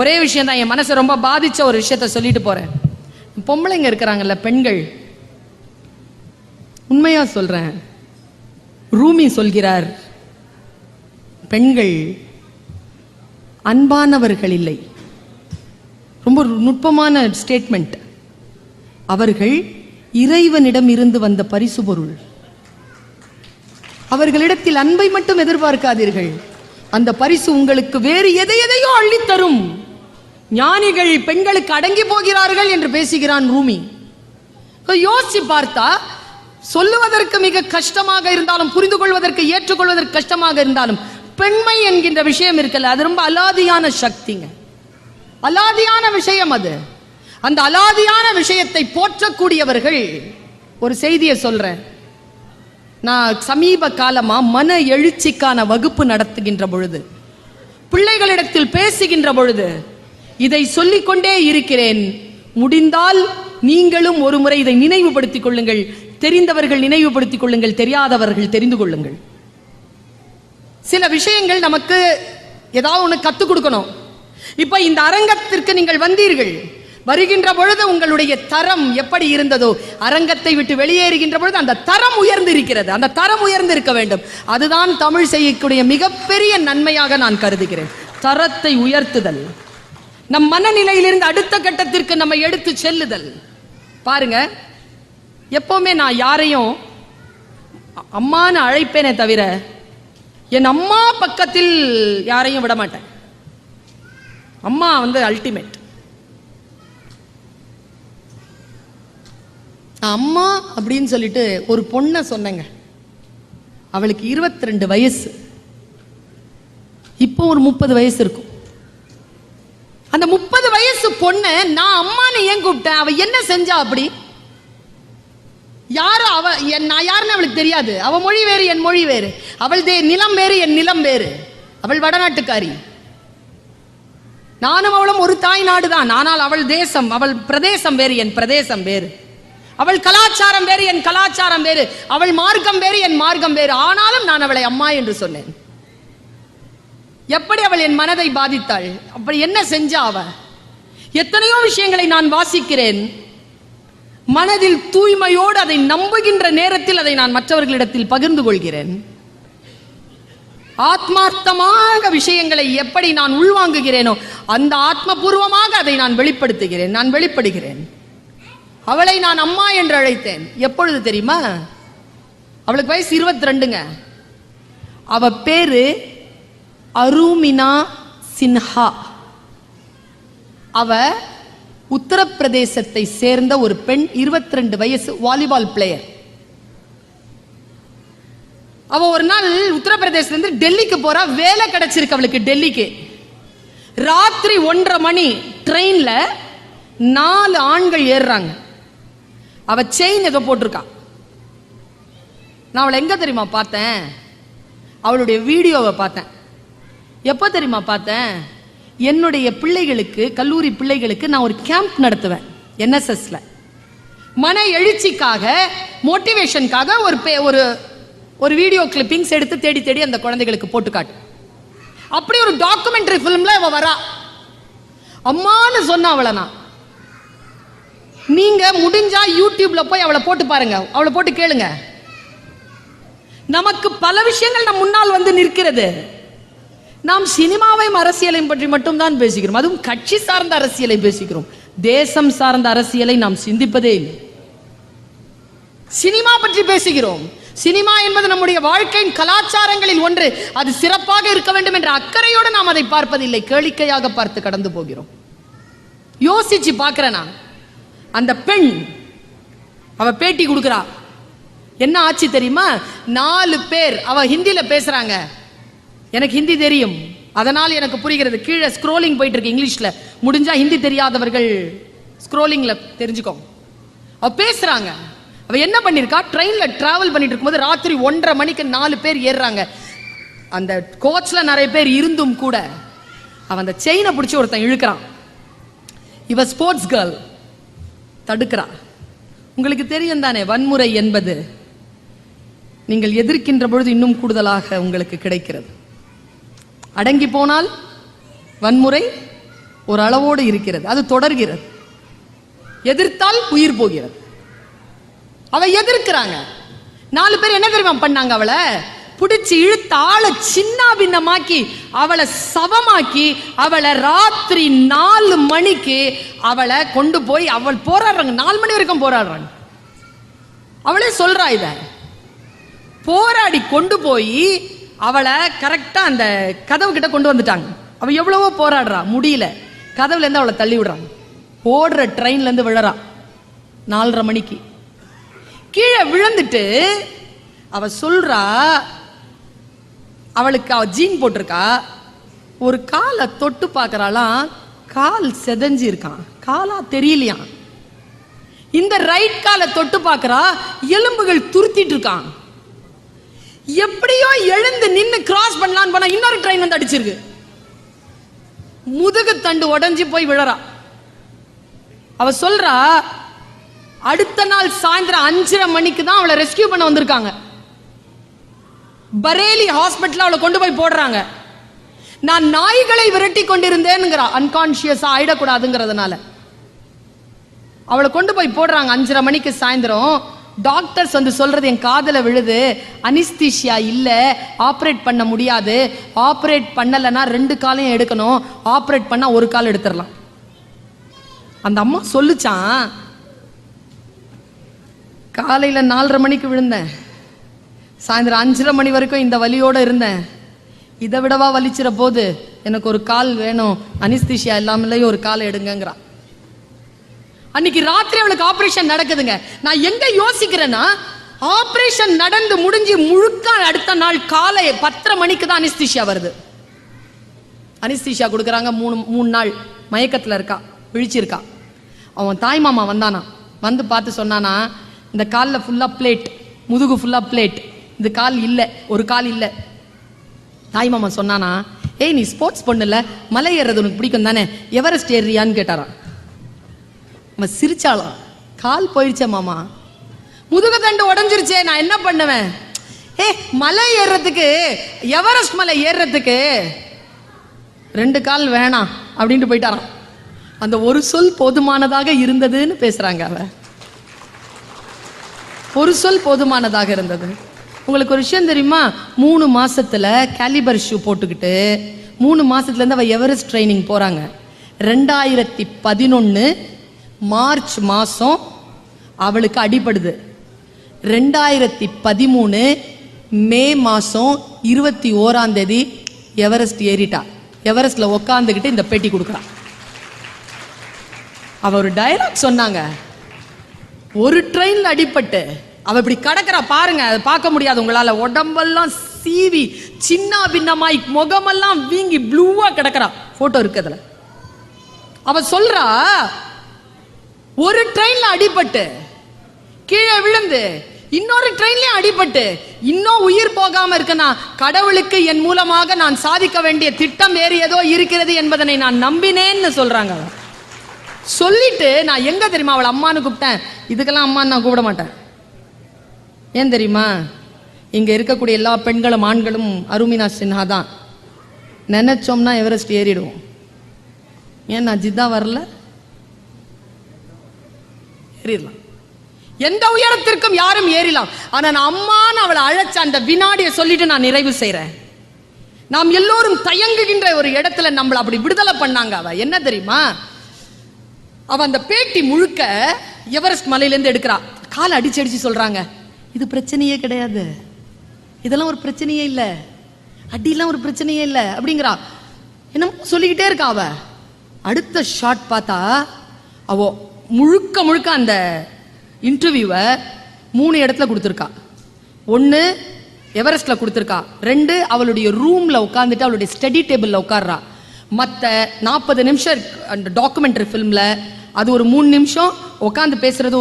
ஒரே விஷயம் தான் என் மனசை ரொம்ப பாதிச்ச ஒரு விஷயத்த சொல்லிட்டு போறேன். பொம்பளைங்க இருக்கிறாங்கல்ல, பெண்கள், உண்மையா சொல்றேன், ரூமி சொல்கிறார், பெண்கள் அன்பானவர்கள் இல்லை. ரொம்ப நுட்பமான ஸ்டேட்மெண்ட். அவர்கள் இறைவனிடம் இருந்து வந்த பரிசு பொருள். அவர்களிடத்தில் அன்பை மட்டும் எதிர்பார்க்காதீர்கள், அந்த பரிசு உங்களுக்கு வேறு எதையோ அள்ளித்தரும். ஞானிகள் பெண்களுக்கு அடங்கி போகிறார்கள் என்று பேசுகிறான் ரூமி. யோசிச்சு பார்த்தா, சொல்லுவதற்கு மிக கஷ்டமாக இருந்தாலும், புரிந்து கொள்வதற்கு ஏற்றுக்கொள்வதற்கு கஷ்டமாக இருந்தாலும், பெண்மை என்கின்ற விஷயம் இருக்கல, அது ரொம்ப அலாதியான சக்திங்க, அலாதியான விஷயம் அது. அந்த அலாதியான விஷயத்தை போற்றக்கூடியவர்கள். ஒரு செய்தியை சொல்றேன். நான் சமீப காலமா மன எழுச்சிக்கான வகுப்பு நடத்துகின்ற பொழுது, பிள்ளைகளிடத்தில் பேசுகின்ற பொழுது இதை சொல்லிக்கொண்டே இருக்கிறேன். முடிந்தால் நீங்களும் ஒரு முறை இதை நினைவுபடுத்திக் கொள்ளுங்கள். தெரிந்தவர்கள் நினைவுபடுத்திக் கொள்ளுங்கள், தெரியாதவர்கள் தெரிந்து கொள்ளுங்கள். சில விஷயங்கள் நமக்கு ஏதாவது ஒன்று கற்றுக் கொடுக்கணும். இப்ப இந்த அரங்கத்திற்கு நீங்கள் வந்தீர்கள், வருகின்ற பொழுது உங்களுடைய தரம் எப்படி இருந்ததோ, அரங்கத்தை விட்டு வெளியேறுகின்ற பொழுது அந்த தரம் உயர்ந்து இருக்கிறது. அந்த தரம் உயர்ந்து இருக்க வேண்டும். அதுதான் தமிழ் செய்யக்கூடிய மிகப்பெரிய நன்மையாக நான் கருதுகிறேன். தரத்தை உயர்த்துதல், நம் மனநிலையிலிருந்து அடுத்த கட்டத்திற்கு நம்ம எடுத்து செல்லுதல். பாருங்க, எப்பவுமே நான் யாரையும் அம்மான்னு அழைப்பேனே தவிர என் அம்மா பக்கத்தில் யாரையும் விட மாட்டேன். அம்மா அல்டிமேட். அம்மா அப்படின்னு சொல்லிட்டு ஒரு பொண்ணை சொன்னேங்க. அவளுக்கு 22 வயசு, இப்போ ஒரு 30 வயசு இருக்கும். அந்த 30 வயசு பொண்ணு நான் அம்மான்னு ஏன் கூப்பிட்டேன்? அவ என்ன செஞ்சா? அப்படி யாரு அவ? நான் யாருன்னு அவளுக்கு தெரியாது. அவ மொழி வேறு, என் மொழி வேறு. அவள் நிலம் வேறு, என் நிலம் வேறு. அவள் வடநாட்டுக்காரி, நானும் அவளும் ஒரு தாய் நாடு தான். ஆனால் அவள் தேசம், அவள் பிரதேசம் வேறு, என் பிரதேசம் வேறு. அவள் கலாச்சாரம் வேறு, என் கலாச்சாரம் வேறு. அவள் மார்க்கம் வேறு, என் மார்க்கம் வேறு. ஆனாலும் நான் அவளை அம்மா என்று சொன்னேன். எப்படி அவள் என் மனதை பாதித்தாள்? அப்படி என்ன செஞ்சா அவ? எத்தனையோ விஷயங்களை நான் வாசிக்கிறேன். மனதில் தூய்மையோடு அதை நம்புகின்ற நேரத்தில் அதை நான் மற்றவர்களிடத்தில் பகிர்ந்து கொள்கிறேன். ஆத்மார்த்தமாக விஷயங்களை எப்படி நான் உள்வாங்குகிறேனோ அந்த ஆத்மபூர்வமாக அதை நான் வெளிப்படுத்துகிறேன், நான் வெளிப்படுகிறேன். அவளை நான் அம்மா என்று அழைத்தேன். எப்பொழுது தெரியுமா? அவளுக்கு வயசு 22ங்க. அவ பேரு அரூமினா சின்ஹா. அவ உத்தரப்பிரதேசத்தை சேர்ந்த ஒரு பெண், 22 வயசு, வாலிபால் பிளேயர். அவ ஒரு நாள் உத்தரப்பிரதேசத்திலிருந்து டெல்லிக்கு போறா. வேலை கிடைச்சிருக்கு அவளுக்கு டெல்லிக்கு. ராத்திரி 1:30 மணி ட்ரெயின்ல 4 ஆண்கள் ஏறுறாங்க. அவ செயின் ஏதோ போட்டிருக்கா. நான் அவளை எங்க தெரியுமா பார்த்தேன்? அவளுடைய வீடியோவை பார்த்தேன். எப்போ தெரியுமா பார்த்தேன்? என்னுடைய பிள்ளைகளுக்கு, கல்லூரி பிள்ளைகளுக்கு நான் ஒரு கேம்ப் நடத்துவேன் NSSல. மன எழுச்சிக்காக, மோட்டிவேஷனுக்காக ஒரு வீடியோ கிளிப்பிங்ஸ் எடுத்து தேடி தேடி அந்த குழந்தைகளுக்கு போட்டு காட்டு. அப்படி ஒரு டாக்குமெண்ட்ரி பிலிம்ல அவ வரா. அம்மான்னு சொன்ன அவளை நான். நீங்க முடிஞ்சா யூடியூப்ல போய் அவளை போட்டு பாருங்க, அவளை போட்டு கேளுங்க. நமக்கு பல விஷயங்கள் நம் முன்னால் நிற்கிறது. நாம் சினிமாவையும் அரசியலையும் பற்றி மட்டும்தான் பேசுகிறோம். அதுவும் கட்சி சார்ந்த அரசியலை பேசுகிறோம். தேசம் சார்ந்த அரசியலை நாம் சிந்திப்பதே இல்லை. சினிமா பற்றி பேசுகிறோம். சினிமா என்பது நம்முடைய வாழ்க்கையின் கலாச்சாரங்களில் ஒன்று. அது சிறப்பாக இருக்க வேண்டும் என்ற அக்கறையோடு நாம் அதை பார்ப்பதில்லை. கேளிக்கையாக பார்த்து கடந்து போகிறோம். யோசிச்சு பார்க்கிறேன் நான். அந்த பெண் அவ பேட்டி கொடுக்கிறா. என்ன ஆச்சு தெரியுமா? 4 பேர், அவ ஹிந்தியில பேசுறாங்க. எனக்கு ஹிந்தி தெரியும், அதனால் எனக்கு புரிகிறது. கீழே ஸ்க்ரோலிங் போயிட்டு இருக்கு இங்கிலீஷ்ல. முடிஞ்சா ஹிந்தி தெரியாதவர்கள் ஸ்க்ரோலிங்ல தெரிஞ்சுக்கோ. அவ பேசுறாங்க. அவ என்ன பண்ணிருக்கா? ட்ரெயின்ல டிராவல் பண்ணிட்டு இருக்கும்போது ராத்திரி 1:30 மணிக்கு 4 பேர் ஏறுறாங்க. அந்த கோச்ல நிறைய பேர் இருந்தும் கூட அவன் அந்த செயினை பிடிச்சி ஒருத்தன் இழுக்கிறான். இவ ஸ்போர்ட்ஸ் கேர்ள், தடுக்கிறா. உங்களுக்கு தெரியும் தானே, வன்முறை என்பது நீங்கள் எதிர்க்கின்ற பொழுது இன்னும் கூடுதலாக உங்களுக்கு கிடைக்கிறது. அடங்கி போனால் வன்முறை, ஒரு அளவோடு இருக்கிறது, அது தொடர்கிறது. எதிர்த்தால் உயிர் போகிறது. அவ எதிர்க்கிறாங்க. 4 பேர் என்ன தெரியுமா பண்ணாங்க? அவளை பிடிச்சி இழுத்து ஆளை சின்ன பின்னமாக்கி அவளை சவமாக்கி அவளை ராத்திரி 4 மணிக்கு அவளை கொண்டு போய் அவள் போராடுறாங்க. 4 மணி வரைக்கும் போராடுறாங்க. அவளே சொல்றா, இத போராடி கொண்டு போய் அவளை கரெக்டா அந்த கதவு கிட்ட கொண்டு வந்துட்டாங்க. அவ எவ்வளவோ போராடுறா, முடியல. கதவுல இருந்து அவளை தள்ளி விடுறாங்க. ஓடுற ட்ரெயின்ல இருந்து விழறா 4:30 மணிக்கு. கீழே விழுந்துட்டு அவ சொல்றா, அவளுக்கு அவ ஜீன் போட்டிருக்கா, ஒரு காலை தொட்டு பார்க்கறாளாம், கால் செதஞ்சு இருக்கான், காலா தெரியலையாம். இந்த ரைட் காலை தொட்டு பார்க்கறா, எலும்புகள் துருத்திட்டு இருக்கான். எப்படியோ எழுந்து நின்னு கிராஸ் பண்ணலான்னு போனா இன்னொரு ட்ரெயின் வந்து அடிச்சிருக்கு. முதுகு தண்டு உடைஞ்சு போய் விழறா. அவ சொல்றா, அடுத்த நாள் சாயந்தரம் 5:30 மணிக்கு தான் அவளை ரெஸ்கியூ பண்ண வந்திருக்காங்க. பரேலி ஹாஸ்பிட்டல் அவளை கொண்டு போய் போடுறாங்க. நான் நாய்களை விரட்டி கொண்டிருந்தேன்ங்கிறா, அன்கான்சியஸா ஆயிடக்கூடாதுங்கிறதுனால அவளை கொண்டு போய் போடுறாங்க. 5:30 மணிக்கு சாயந்தரம். டாக்டர்ஸ் வந்து சொல்றது என் காதல விழுது, அனிஸ்தீஷியா இல்ல, ஆப்ரேட் பண்ண முடியாது, ஆப்ரேட் பண்ணலன்னா 2 காலையும் எடுக்கணும், ஆப்ரேட் பண்ணா 1 கால் எடுத்துடலாம். அந்த அம்மா சொல்லுச்சான், காலையில 4:30 மணிக்கு விழுந்தேன், சாயந்தரம் 5:30 மணி வரைக்கும் இந்த வலியோட இருந்தேன், இதை விடவா வலிச்சிட போது, எனக்கு 1 கால் வேணும், அனிஸ்தீஷியா இல்லாமலே 1 காலை எடுங்கிறா. அன்னைக்கு ராத்திரி அவளுக்கு ஆபரேஷன் நடக்குதுங்க. நான் எங்க யோசிக்கிறேன்னா, ஆபரேஷன் நடந்து முடிஞ்சு முழுக்க அடுத்த நாள் காலை 10:30 மணிக்கு தான் அனிஸ்தீஷியா வருது. அனிஸ்தீஷியா கொடுக்குறாங்க. 3 நாள் மயக்கத்துல இருக்கா, விழிச்சிருக்கா. அவன் தாய் மாமா வந்தானா, வந்து பார்த்து சொன்னானா, இந்த காலில் ஃபுல்லா பிளேட், முதுகு ஃபுல்லா பிளேட், இந்த கால் இல்லை, 1 கால் இல்லை. தாய் மாமா சொன்னானா, ஏய் நீ ஸ்போர்ட்ஸ் பொண்ணுல, மலை ஏறது உனக்கு பிடிக்கும் தானே, எவரெஸ்ட் ஏறியான்னு கேட்டாரான். அவன் சிரிச்சாலாம், கால் போயிடுச்சே மாமா, முதுகு தண்டு உடஞ்சிருச்சே, நான் என்ன பண்ணுவேன்? மலை ஏறுறதுக்கு, எவரெஸ்ட் மலை ஏறுறதுக்கு 2 கால் வேணாம் அப்படின்ட்டு போயிட்டாராம். அந்த ஒரு சொல் போதுமானதாக இருந்ததுன்னு பேசுறாங்க. அவ ஒரு சொல் போதுமானதாக இருந்தது. உங்களுக்கு ஒரு விஷயம் தெரியுமா? 3 மாசத்துல கேலிபர் ஷூ போட்டுக்கிட்டு 3 மாசத்துல இருந்து அவ எவரெஸ்ட் ட்ரைனிங் போறாங்க. 2011 மார்ச் மாசம் அவளுக்கு அடிபடுது. 2013 மே மாசம் 21ஆம் தேதி எவரெஸ்ட் ஏறிட்டா. எவரெஸ்ட்ல உட்காந்துக்கிட்டு இந்த பேட்டி கொடுக்குறா. அவ ஒரு டயலாக் சொன்னாங்க, ஒரு ட்ரெயின்ல அடிபட்டு அவ இப்படி கடக்கிறா பாருங்க, அதை பார்க்க முடியாது உங்களால, உடம்பெல்லாம் சீவி சின்ன பின்னமாய் முகமெல்லாம் வீங்கி ப்ளூவா கிடக்கிறா. போட்டோ இருக்குதுல. அவ சொல்றா, ஒரு ட்ரெயின்ல அடிபட்டு கீழே விழுந்து இன்னொரு ட்ரெயின்லயும் அடிபட்டு இன்னும் உயிர் போகாம இருக்கனா, கடவுளுக்கு என் மூலமாக நான் சாதிக்க வேண்டிய திட்டம் வேறு ஏதோ இருக்கிறது என்பதனை நான் நம்பினேன்னு சொல்றாங்க. சொல்லிட்டு நான் எங்க தெரியுமா அவளை அம்மான்னு கூப்பிட்டேன். இதுக்கெல்லாம் அம்மான்னு நான் கூப்பிட மாட்டேன். ஏன் தெரியுமா? இங்க இருக்கக்கூடிய எல்லா பெண்களும் ஆண்களும் அருமினா சின்ஹா தான். நினைச்சோம்னா எவரெஸ்ட் ஏறிடுவோம். ஏன் நான் ஜித்தா வரல? ஏறிடலாம். எந்த உயரத்திற்கும் யாரும் ஏறலாம். ஆனா நான் அம்மான்னு அவளை அழைச்ச அந்த வினாடியை சொல்லிட்டு நான் நிறைவு செய்யறேன். நாம் எல்லோரும் தயங்குகின்ற ஒரு இடத்துல நம்மளை அப்படி விடுதலை பண்ணாங்க. அவ என்ன தெரியுமா? அவ அந்த பேட்டி முழுக்க எவரெஸ்ட் மலையிலேருந்து எடுக்கிறா. காலை அடிச்சு அடிச்சு சொல்றாங்க, இது பிரச்சனையே கிடையாது, இதெல்லாம் ஒரு பிரச்சனையே இல்லை, அடியெல்லாம் ஒரு பிரச்சனையே இல்லை அப்படிங்கிறா. என்ன சொல்லிக்கிட்டே இருக்கா. அவ அடுத்த ஷாட் பார்த்தா அவ முழுக்க முழுக்க அந்த இன்டர்வியூவை 3 இடத்துல கொடுத்துருக்கா. 1 எவரெஸ்ட்ல கொடுத்துருக்கா. 2 அவளுடைய ரூம்ல உட்காந்துட்டு அவளுடைய ஸ்டடி டேபிள்ல உட்கார்றா. மற்ற 40 நிமிஷம் அந்த டாக்குமெண்ட்ரி ஃபிலிம்ல அது ஒரு 3 நிமிஷம், உட்காந்து பேசுறது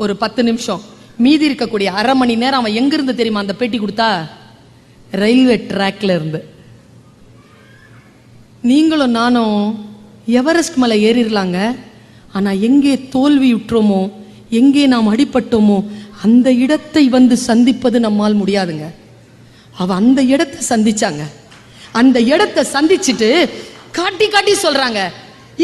ஒரு 10 நிமிஷம். மீதி இருக்கக்கூடிய அரை மணி நேரம் அவன் எங்க இருந்து தெரியுமா அந்த பேட்டி கொடுத்தா? ரயில்வே ட்ராக்ல இருந்து. நீங்களும் நானும் எவரெஸ்ட் மலை ஏறிடலாங்க, ஆனா எங்கே தோல்வியுற்றோமோ, எங்கே நாம் அடிபட்டோமோ அந்த இடத்தை வந்து சந்திப்பது நம்மால் முடியாதுங்க. அவ அந்த இடத்தை சந்திச்சாங்க. அந்த இடத்தை சந்திச்சுட்டு காட்டி காட்டி சொல்றாங்க,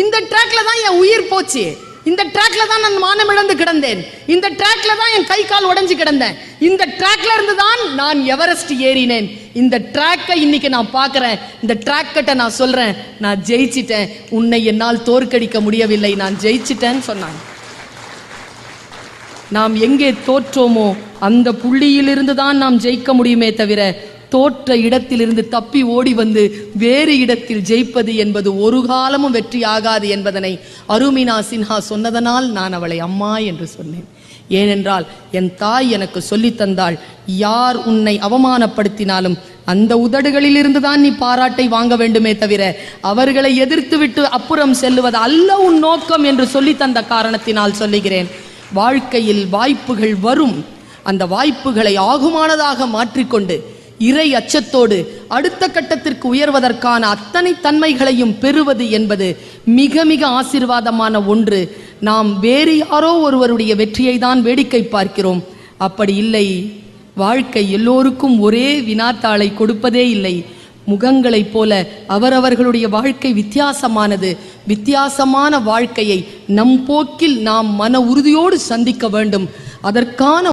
இந்த ட்ராக்ல தான் என் உயிர் போச்சு, இந்த ட்ராக்ல தான் நான் மானம் இழந்து கிடந்தேன், இந்த ட்ராக்ல தான் என் கை கால் உடைஞ்சு கிடந்தேன், இந்த ட்ராக்ல இருந்து தான் நான் எவரெஸ்ட் ஏறினேன். இந்த ட்ராக்கை இன்னைக்கு நான் பார்க்கிறேன். இந்த ட்ராக் கிட்ட நான் சொல்றேன், நான் ஜெயிச்சிட்டேன், உன்னை என்னால் தோற்கடிக்க முடியவில்லை, நான் ஜெயிச்சிட்டேன்னு சொன்னாங்க. நாம் எங்கே தோற்றோமோ அந்த புள்ளியிலிருந்து தான் நாம் ஜெயிக்க முடியுமே தவிர, தோற்ற இடத்திலிருந்து தப்பி ஓடி வந்து வேறு இடத்தில் ஜெயிப்பது என்பது ஒரு காலமும் வெற்றி ஆகாது என்பதனை அருமினா சின்ஹா சொன்னதனால் நான் அவளை அம்மா என்று சொன்னேன். ஏனென்றால் என் தாய் எனக்கு சொல்லி தந்தாள், யார் உன்னை அவமானப்படுத்தினாலும் அந்த உதடுகளிலிருந்து தான் நீ பாராட்டை வாங்க வேண்டுமே தவிர அவர்களை எதிர்த்து விட்டு அப்புறம் செல்லுவது அல்ல உன் நோக்கம் என்று சொல்லி தந்த காரணத்தினால் சொல்லுகிறேன். வாழ்க்கையில் வாய்ப்புகள் வரும், அந்த வாய்ப்புகளை ஆகுமானதாக மாற்றிக்கொண்டு இறை அச்சத்தோடு அடுத்த கட்டத்திற்கு உயர்வதற்கான அத்தனை தன்மைகளையும் பெறுவது என்பது மிக மிக ஆசீர்வாதமான ஒன்று. நாம் வேறு யாரோ ஒருவருடைய வெற்றியை தான் வேடிக்கை பார்க்கிறோம். அப்படி இல்லை. வாழ்க்கை எல்லோருக்கும் ஒரே வினாத்தாளை கொடுப்பதே இல்லை. முகங்களைப் போல அவரவர்களுடைய வாழ்க்கை வித்தியாசமானது. வித்தியாசமான வாழ்க்கையை நம் போக்கில் நாம் மன உறுதியோடு சந்திக்க வேண்டும். அதற்கான